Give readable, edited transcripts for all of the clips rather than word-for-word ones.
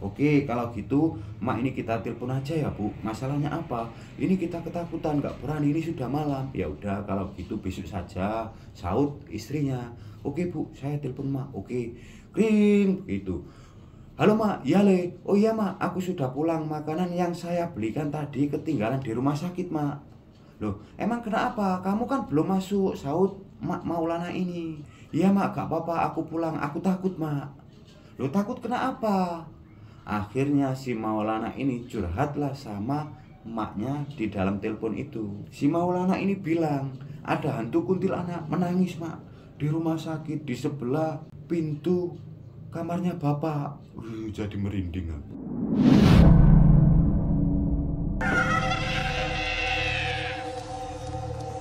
Oke, kalau gitu mak ini kita telepon aja ya Bu. Masalahnya apa? Ini kita ketakutan, nggak berani, ini sudah malam. Ya udah kalau gitu besok saja, saut istrinya. Oke Bu, saya telepon mak. Oke, ring gitu. Halo mak, iya le. Oh iya mak, aku sudah pulang. Makanan yang saya belikan tadi ketinggalan di rumah sakit mak. Loh, emang kenapa? Kamu kan belum masuk, saut mak Maulana ini. Iya mak, gak apa-apa, aku pulang. Aku takut mak. Loh, takut kenapa? Akhirnya si Maulana ini curhatlah sama emaknya di dalam telepon itu. Si Maulana ini bilang, ada hantu kuntilanak menangis mak di rumah sakit di sebelah pintu kamarnya bapak. Jadi merinding aku.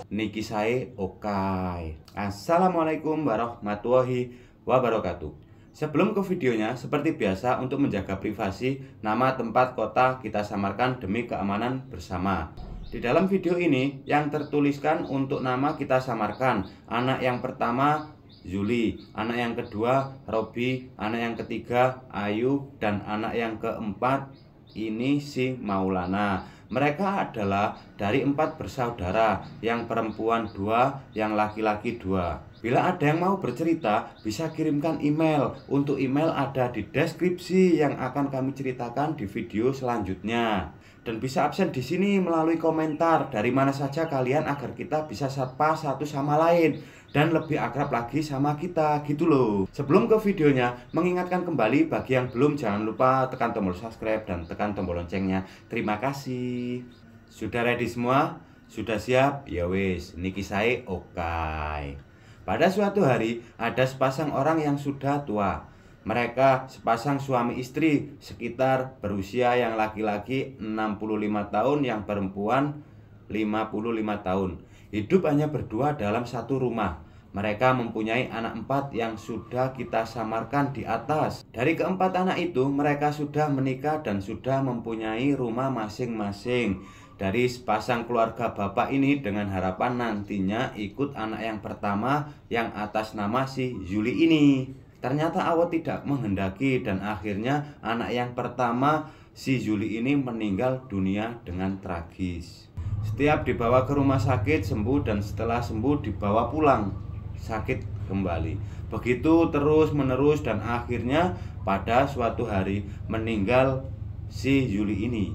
Niki saya okai. Assalamualaikum warahmatullahi wabarakatuh. Sebelum ke videonya, seperti biasa untuk menjaga privasi, nama, tempat, kota kita samarkan demi keamanan bersama. Di dalam video ini yang tertuliskan untuk nama kita samarkan. Anak yang pertama Zuli, anak yang kedua Robi, anak yang ketiga Ayu, dan anak yang keempat ini si Maulana. Mereka adalah dari 4 bersaudara, yang perempuan 2, yang laki-laki 2. Bila ada yang mau bercerita, bisa kirimkan email. Untuk email ada di deskripsi yang akan kami ceritakan di video selanjutnya. Dan bisa absen di sini melalui komentar dari mana saja kalian agar kita bisa sapa satu sama lain dan lebih akrab lagi sama kita gitu loh. Sebelum ke videonya, mengingatkan kembali bagi yang belum, jangan lupa tekan tombol subscribe dan tekan tombol loncengnya. Terima kasih. Sudah ready semua? Sudah siap? Ya wis, niki saya okai. Pada suatu hari ada sepasang orang yang sudah tua. Mereka sepasang suami istri sekitar berusia, yang laki-laki 65 tahun, yang perempuan 55 tahun. Hidup hanya berdua dalam satu rumah. Mereka mempunyai anak 4 yang sudah kita samarkan di atas. Dari keempat anak itu, mereka sudah menikah dan sudah mempunyai rumah masing-masing. Dari sepasang keluarga bapak ini dengan harapan nantinya ikut anak yang pertama yang atas nama si Zuli ini. Ternyata Allah tidak menghendaki dan akhirnya anak yang pertama si Zuli ini meninggal dunia dengan tragis. Setiap dibawa ke rumah sakit sembuh, dan setelah sembuh dibawa pulang sakit kembali. Begitu terus menerus dan akhirnya pada suatu hari meninggal si Zuli ini.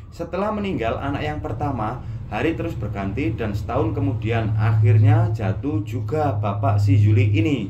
Setelah meninggal anak yang pertama, hari terus berganti dan setahun kemudian akhirnya jatuh juga bapak si Zuli ini.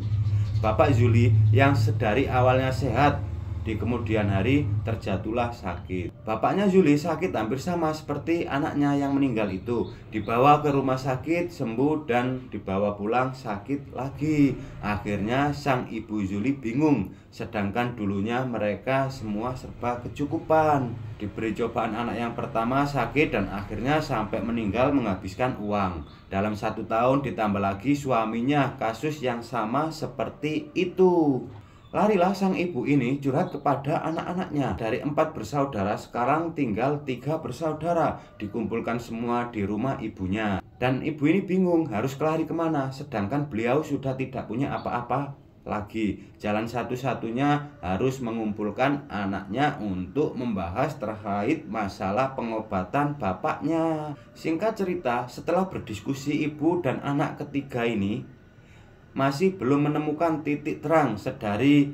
Bapak Zuli yang sedari awalnya sehat, di kemudian hari terjatuhlah sakit. Bapaknya Zuli sakit hampir sama seperti anaknya yang meninggal itu. Dibawa ke rumah sakit, sembuh, dan dibawa pulang sakit lagi. Akhirnya sang ibu Zuli bingung, sedangkan dulunya mereka semua serba kecukupan. Diberi cobaan anak yang pertama sakit dan akhirnya sampai meninggal menghabiskan uang. Dalam 1 tahun ditambah lagi suaminya kasus yang sama seperti itu. Larilah sang ibu ini curhat kepada anak-anaknya. Dari 4 bersaudara sekarang tinggal 3 bersaudara. Dikumpulkan semua di rumah ibunya. Dan ibu ini bingung harus kelari kemana, sedangkan beliau sudah tidak punya apa-apa lagi. Jalan satu-satunya harus mengumpulkan anaknya untuk membahas terkait masalah pengobatan bapaknya. Singkat cerita, setelah berdiskusi ibu dan anak ketiga ini masih belum menemukan titik terang sedari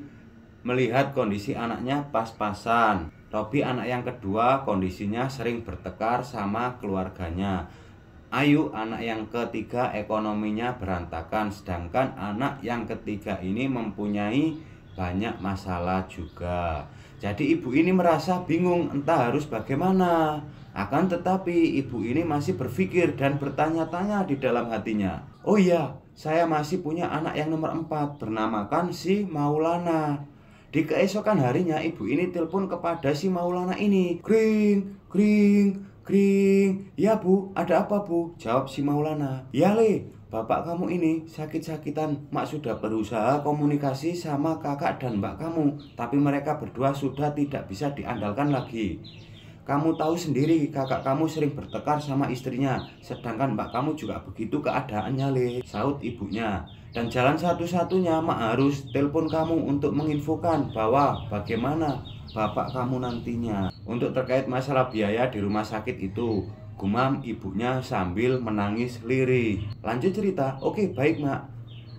melihat kondisi anaknya pas-pasan. Robi anak yang kedua kondisinya sering bertengkar sama keluarganya. Ayu anak yang ketiga ekonominya berantakan, sedangkan anak yang ketiga ini mempunyai banyak masalah juga. Jadi ibu ini merasa bingung entah harus bagaimana. Akan tetapi ibu ini masih berpikir dan bertanya-tanya di dalam hatinya. Oh iya, saya masih punya anak yang nomor 4 bernamakan si Maulana. Di keesokan harinya ibu ini telepon kepada si Maulana ini. Kring, kring, kring. Ya bu, ada apa bu? Jawab si Maulana. Ya le, bapak kamu ini sakit-sakitan. Mak sudah berusaha komunikasi sama kakak dan mbak kamu, tapi mereka berdua sudah tidak bisa diandalkan lagi. Kamu tahu sendiri kakak kamu sering bertengkar sama istrinya, sedangkan mbak kamu juga begitu keadaannya le, saut ibunya. Dan jalan satu-satunya mak harus telepon kamu untuk menginfokan bahwa bagaimana bapak kamu nantinya. Untuk terkait masalah biaya di rumah sakit itu, gumam ibunya sambil menangis lirih. Lanjut cerita, oke baik mak,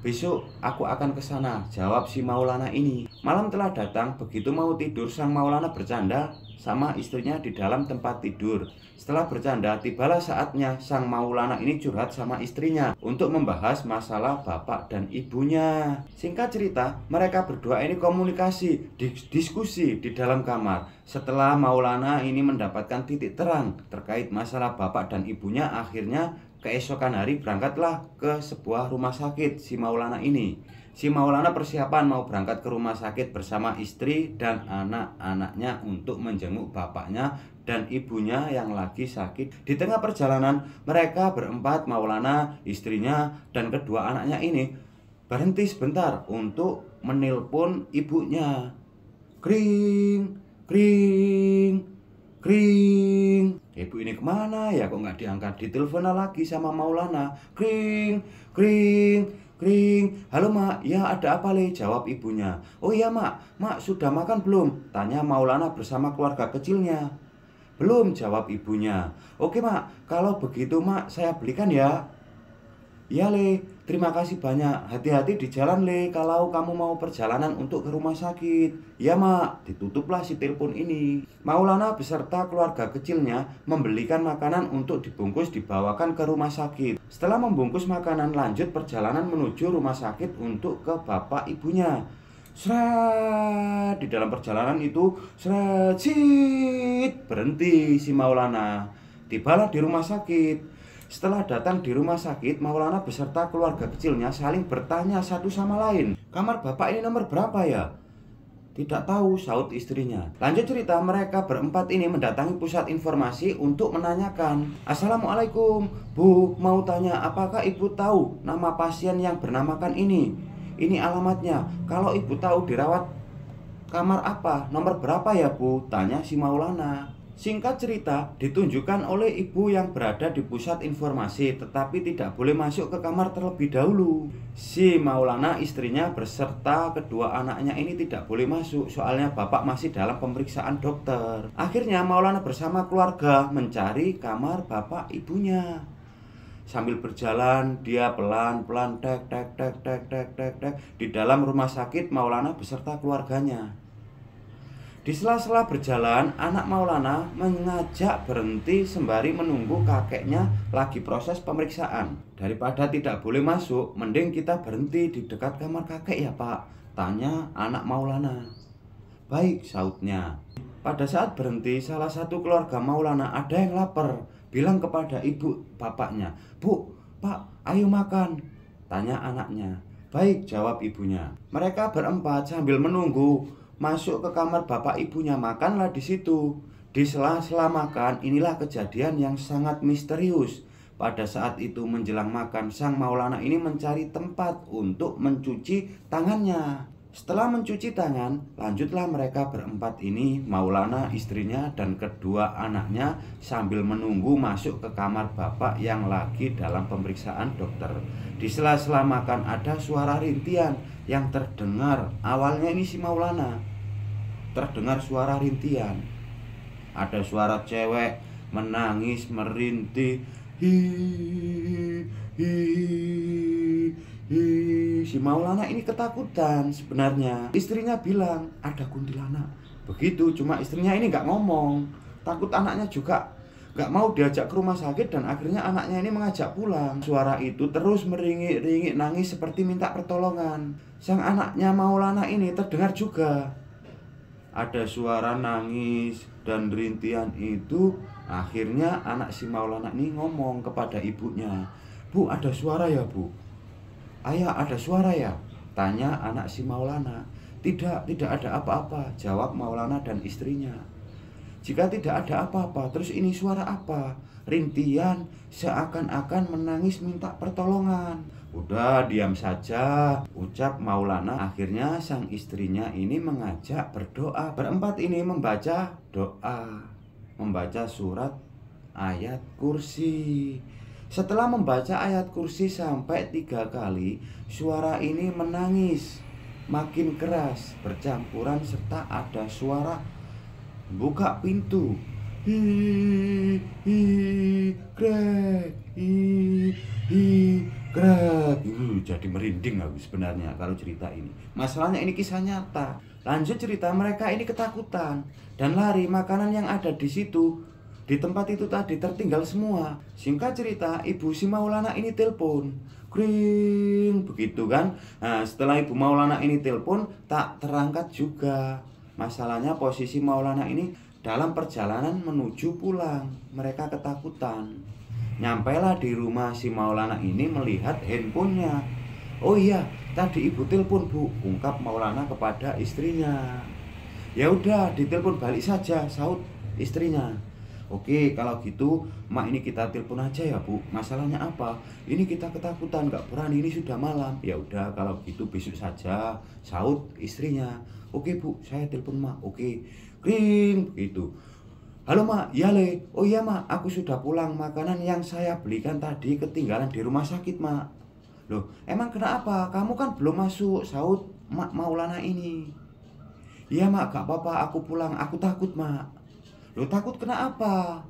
besok aku akan ke sana, jawab si Maulana ini. Malam telah datang, begitu mau tidur sang Maulana bercanda sama istrinya di dalam tempat tidur. Setelah bercanda, tibalah saatnya sang Maulana ini curhat sama istrinya untuk membahas masalah bapak dan ibunya. Singkat cerita, mereka berdua ini komunikasi, diskusi di dalam kamar. Setelah Maulana ini mendapatkan titik terang terkait masalah bapak dan ibunya, akhirnya keesokan hari berangkatlah ke sebuah rumah sakit si Maulana ini. Si Maulana persiapan mau berangkat ke rumah sakit bersama istri dan anak-anaknya untuk menjenguk bapaknya dan ibunya yang lagi sakit. Di tengah perjalanan, mereka berempat, Maulana, istrinya, dan kedua anaknya ini berhenti sebentar untuk menelpon ibunya. Kring, kring, kring. Ibu ini kemana ya, kok nggak diangkat? Ditelepon lagi sama Maulana. Kring, kring, kring. Halo mak, ya ada apa le? Jawab ibunya. Oh iya mak, mak sudah makan belum? Tanya Maulana bersama keluarga kecilnya. Belum, jawab ibunya. Oke mak, kalau begitu mak saya belikan ya. Iya le, terima kasih banyak. Hati-hati di jalan le, kalau kamu mau perjalanan untuk ke rumah sakit. Ya mak, ditutuplah si telepon ini. Maulana beserta keluarga kecilnya membelikan makanan untuk dibungkus dibawakan ke rumah sakit. Setelah membungkus makanan, lanjut perjalanan menuju rumah sakit untuk ke bapak ibunya. Sret, di dalam perjalanan itu sret, berhenti si Maulana. Tibalah di rumah sakit. Setelah datang di rumah sakit, Maulana beserta keluarga kecilnya saling bertanya satu sama lain. Kamar bapak ini nomor berapa ya? Tidak tahu, saut istrinya. Lanjut cerita, mereka berempat ini mendatangi pusat informasi untuk menanyakan. Assalamualaikum, Bu, mau tanya apakah ibu tahu nama pasien yang bernamakan ini? Ini alamatnya. Kalau ibu tahu dirawat kamar apa, nomor berapa ya Bu? Tanya si Maulana. Singkat cerita, ditunjukkan oleh ibu yang berada di pusat informasi, tetapi tidak boleh masuk ke kamar terlebih dahulu. Si Maulana, istrinya beserta kedua anaknya ini tidak boleh masuk, soalnya bapak masih dalam pemeriksaan dokter. Akhirnya Maulana bersama keluarga mencari kamar bapak ibunya. Sambil berjalan, dia pelan-pelan tek tek tek tek tek tek tek di dalam rumah sakit Maulana beserta keluarganya. Di sela-sela berjalan, anak Maulana mengajak berhenti sembari menunggu kakeknya lagi proses pemeriksaan. Daripada tidak boleh masuk, mending kita berhenti di dekat kamar kakek ya pak, tanya anak Maulana. Baik, sautnya. Pada saat berhenti, salah satu keluarga Maulana ada yang lapar, bilang kepada ibu bapaknya, Bu, pak, ayo makan, tanya anaknya. Baik, jawab ibunya. Mereka berempat sambil menunggu masuk ke kamar bapak ibunya, makanlah di situ. Di sela-sela makan, inilah kejadian yang sangat misterius. Pada saat itu menjelang makan, sang Maulana ini mencari tempat untuk mencuci tangannya. Setelah mencuci tangan, lanjutlah mereka berempat ini, Maulana, istrinya, dan kedua anaknya sambil menunggu masuk ke kamar bapak yang lagi dalam pemeriksaan dokter. Di sela-sela makan ada suara rintian yang terdengar. Awalnya ini si Maulana terdengar suara rintian. Ada suara cewek menangis merintih. Hi, hi, hi. Si Maulana ini ketakutan sebenarnya. Istrinya bilang ada kuntilanak. Begitu, cuma istrinya ini nggak ngomong. Takut anaknya juga nggak mau diajak ke rumah sakit, dan akhirnya anaknya ini mengajak pulang. Suara itu terus meringik-ringik, nangis seperti minta pertolongan. Sang anaknya Maulana ini terdengar juga ada suara nangis dan rintian itu. Akhirnya anak si Maulana ini ngomong kepada ibunya, Bu, ada suara ya Bu? Ayah, ada suara ya? Tanya anak si Maulana. Tidak ada apa-apa, jawab Maulana dan istrinya. Jika tidak ada apa-apa, terus ini suara apa? Rintian, seakan-akan menangis minta pertolongan. Udah, diam saja, ucap Maulana. Akhirnya sang istrinya ini mengajak berdoa. Berempat ini membaca doa, membaca surat ayat kursi. Setelah membaca ayat kursi sampai 3 kali, suara ini menangis makin keras, bercampuran serta ada suara buka pintu. Krek, krek. Jadi merinding aku sebenarnya kalau cerita ini. Masalahnya ini kisah nyata. Lanjut cerita, mereka ini ketakutan dan lari. Makanan yang ada di situ, di tempat itu tadi tertinggal semua. Singkat cerita, ibu si Maulana ini telepon. Kring, begitu kan. Nah, setelah ibu Maulana ini telepon, tak terangkat juga. Masalahnya posisi Maulana ini dalam perjalanan menuju pulang. Mereka ketakutan. Nyampailah di rumah si Maulana ini melihat handphonenya. Oh iya, tadi ibu telepon bu, ungkap Maulana kepada istrinya. Ya udah, ditelepon balik saja, saut istrinya. Oke, kalau gitu mak ini kita telepon aja ya bu. Masalahnya apa? Ini kita ketakutan, gak berani, ini sudah malam. Ya udah, kalau gitu besok saja, saut istrinya. Oke bu, saya telepon mak. Oke, kring, gitu. Halo mak, ya le. Oh iya mak, aku sudah pulang. Makanan yang saya belikan tadi ketinggalan di rumah sakit mak. Loh, emang kenapa? Kamu kan belum masuk, saut mak Maulana ini. Iya mak, gak apa-apa, aku pulang. Aku takut mak. Lo takut kenapa?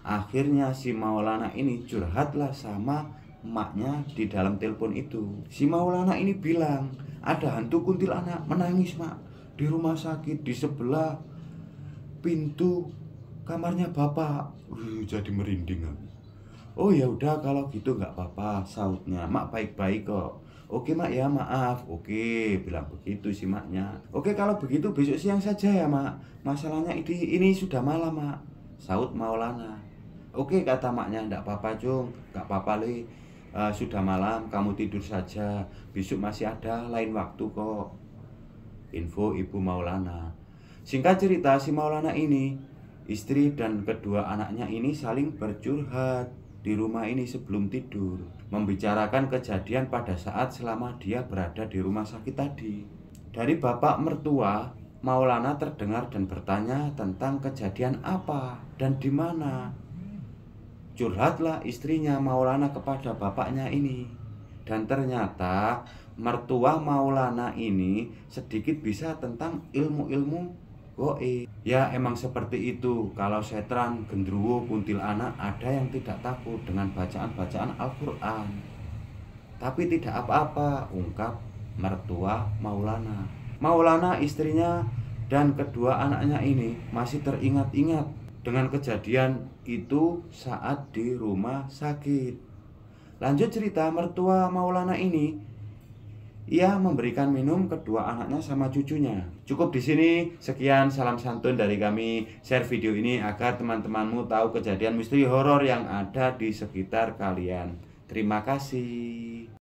Akhirnya si Maulana ini curhatlah sama emaknya di dalam telepon itu. Si Maulana ini bilang, ada hantu kuntilanak menangis mak di rumah sakit di sebelah pintu kamarnya bapak. Jadi merinding aku. Oh ya udah kalau gitu nggak apa-apa, sautnya. Mak baik-baik kok. Oke mak ya, maaf. Oke, bilang begitu si maknya. Oke kalau begitu besok siang saja ya mak. Masalahnya ini sudah malam mak, saut Maulana. Oke kata maknya, nggak apa-apa cung, nggak apa-apa li. Sudah malam, kamu tidur saja. Besok masih ada lain waktu kok. Info ibu Maulana. Singkat cerita, si Maulana ini, istri dan kedua anaknya ini saling bercurhat di rumah ini sebelum tidur, membicarakan kejadian pada saat selama dia berada di rumah sakit tadi. Dari bapak mertua, Maulana terdengar dan bertanya tentang kejadian apa dan di mana. Curhatlah istrinya Maulana kepada bapaknya ini. Dan ternyata mertua Maulana ini sedikit bisa tentang ilmu-ilmu goib. Ya emang seperti itu. Kalau setan, gendruwo, kuntilanak, ada yang tidak takut dengan bacaan-bacaan Al-Quran. Tapi tidak apa-apa, ungkap mertua Maulana. Maulana, istrinya, dan kedua anaknya ini masih teringat-ingat dengan kejadian itu saat di rumah sakit. Lanjut cerita, mertua Maulana ini, ia memberikan minum kedua anaknya sama cucunya. Cukup di sini, sekian salam santun dari kami. Share video ini agar teman-temanmu tahu kejadian misteri horor yang ada di sekitar kalian. Terima kasih.